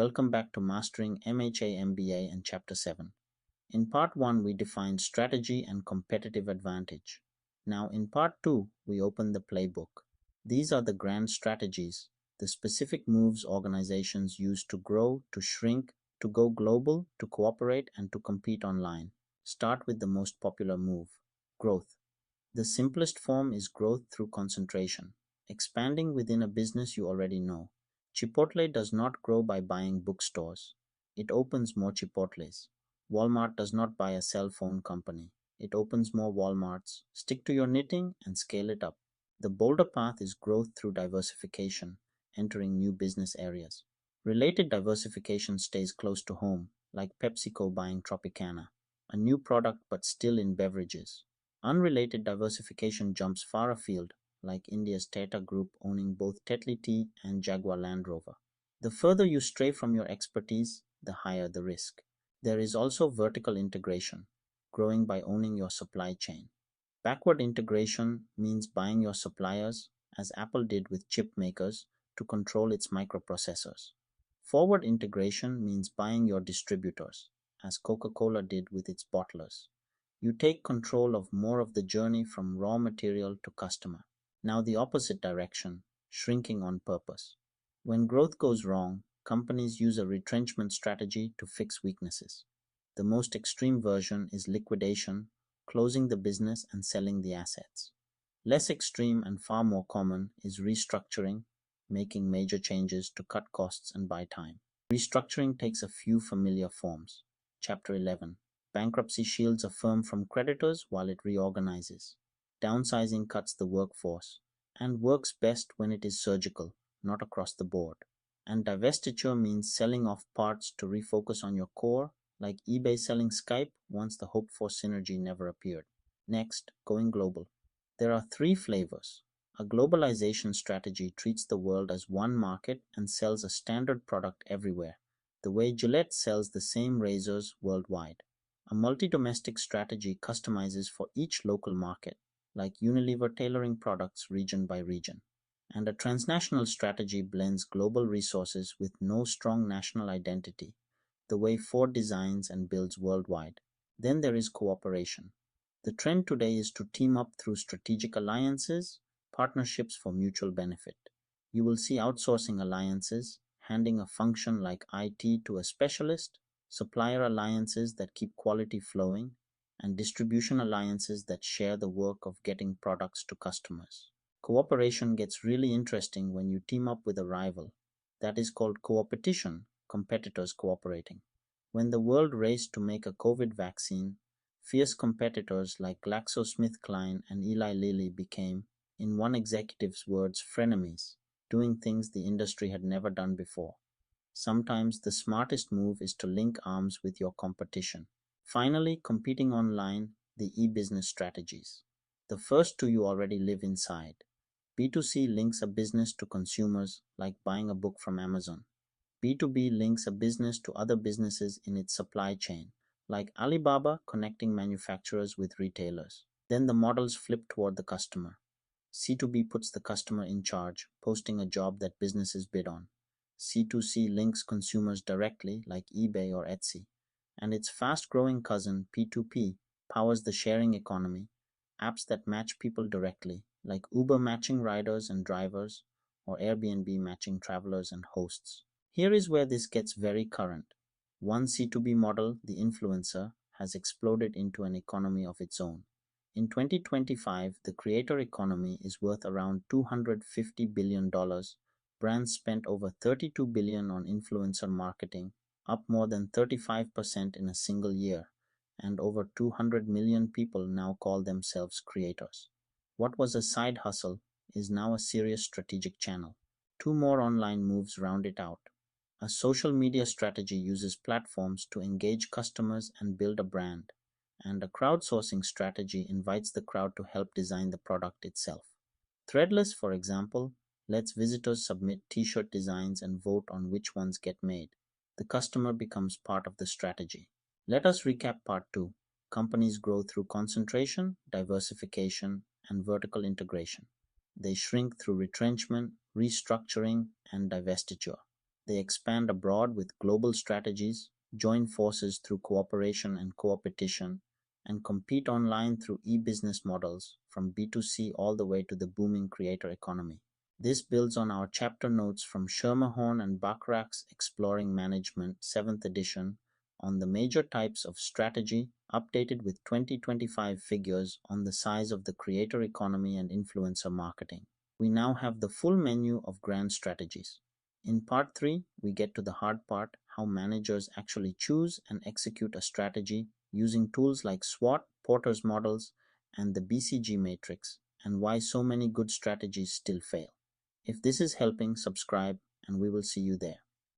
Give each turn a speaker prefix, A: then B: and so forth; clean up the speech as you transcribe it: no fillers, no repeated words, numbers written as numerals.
A: Welcome back to Mastering MHA MBA and Chapter 7. In Part 1, we defined strategy and competitive advantage. Now, in Part 2, we open the playbook. These are the grand strategies, the specific moves organizations use to grow, to shrink, to go global, to cooperate, and to compete online. Start with the most popular move growth. The simplest form is growth through concentration, expanding within a business you already know. Chipotle does not grow by buying bookstores. It opens more Chipotles. Walmart does not buy a cell phone company. It opens more Walmarts. Stick to your knitting and scale it up. The bolder path is growth through diversification, entering new business areas. Related diversification stays close to home, like PepsiCo buying Tropicana, a new product but still in beverages. Unrelated diversification jumps far afield, like India's Tata Group owning both Tetley Tea and Jaguar Land Rover. The further you stray from your expertise, the higher the risk. There is also vertical integration, growing by owning your supply chain. Backward integration means buying your suppliers, as Apple did with chip makers, to control its microprocessors. Forward integration means buying your distributors, as Coca-Cola did with its bottlers. You take control of more of the journey from raw material to customer. Now the opposite direction, shrinking on purpose. When growth goes wrong, companies use a retrenchment strategy to fix weaknesses. The most extreme version is liquidation, closing the business and selling the assets. Less extreme and far more common is restructuring, making major changes to cut costs and buy time. Restructuring takes a few familiar forms. Chapter 11. Bankruptcy shields a firm from creditors while it reorganizes. Downsizing cuts the workforce and works best when it is surgical, not across the board. And divestiture means selling off parts to refocus on your core, like eBay selling Skype once the hoped for synergy never appeared. Next, going global. There are three flavors. A globalization strategy treats the world as one market and sells a standard product everywhere, the way Gillette sells the same razors worldwide. A multidomestic strategy customizes for each local market, like Unilever tailoring products region by region. And a transnational strategy blends global resources with no strong national identity, the way Ford designs and builds worldwide. Then there is cooperation. The trend today is to team up through strategic alliances, partnerships for mutual benefit. You will see outsourcing alliances, handing a function like IT to a specialist, supplier alliances that keep quality flowing, and distribution alliances that share the work of getting products to customers. Cooperation gets really interesting when you team up with a rival. That is called coopetition, competitors cooperating. When the world raced to make a COVID vaccine, fierce competitors like GlaxoSmithKline and Eli Lilly became, in one executive's words, frenemies, doing things the industry had never done before. Sometimes the smartest move is to link arms with your competition. Finally, competing online, the e-business strategies. The first two you already live inside. B2C links a business to consumers like buying a book from Amazon. B2B links a business to other businesses in its supply chain, like Alibaba connecting manufacturers with retailers. Then the models flip toward the customer. C2B puts the customer in charge, posting a job that businesses bid on. C2C links consumers directly, like eBay or Etsy. And its fast-growing cousin, P2P, powers the sharing economy, apps that match people directly, like Uber matching riders and drivers, or Airbnb matching travelers and hosts. Here is where this gets very current. One C2B model, the influencer, has exploded into an economy of its own. In 2025, the creator economy is worth around $250 billion. Brands spent over $32 billion on influencer marketing, up more than 35% in a single year, and over 200 million people now call themselves creators. What was a side hustle is now a serious strategic channel. Two more online moves round it out. A social media strategy uses platforms to engage customers and build a brand, and a crowdsourcing strategy invites the crowd to help design the product itself. Threadless, for example, lets visitors submit t-shirt designs and vote on which ones get made. The customer becomes part of the strategy. Let us recap part 2. Companies grow through concentration, diversification, and vertical integration. They shrink through retrenchment, restructuring, and divestiture. They expand abroad with global strategies, join forces through cooperation and coopetition, and compete online through e-business models from B2C all the way to the booming creator economy. This builds on our chapter notes from Schermerhorn and Bachrach's Exploring Management 7th edition on the major types of strategy, updated with 2025 figures on the size of the creator economy and influencer marketing. We now have the full menu of grand strategies. In part 3, we get to the hard part, how managers actually choose and execute a strategy using tools like SWOT, Porter's models, and the BCG matrix, and why so many good strategies still fail. If this is helping, subscribe, and we will see you there.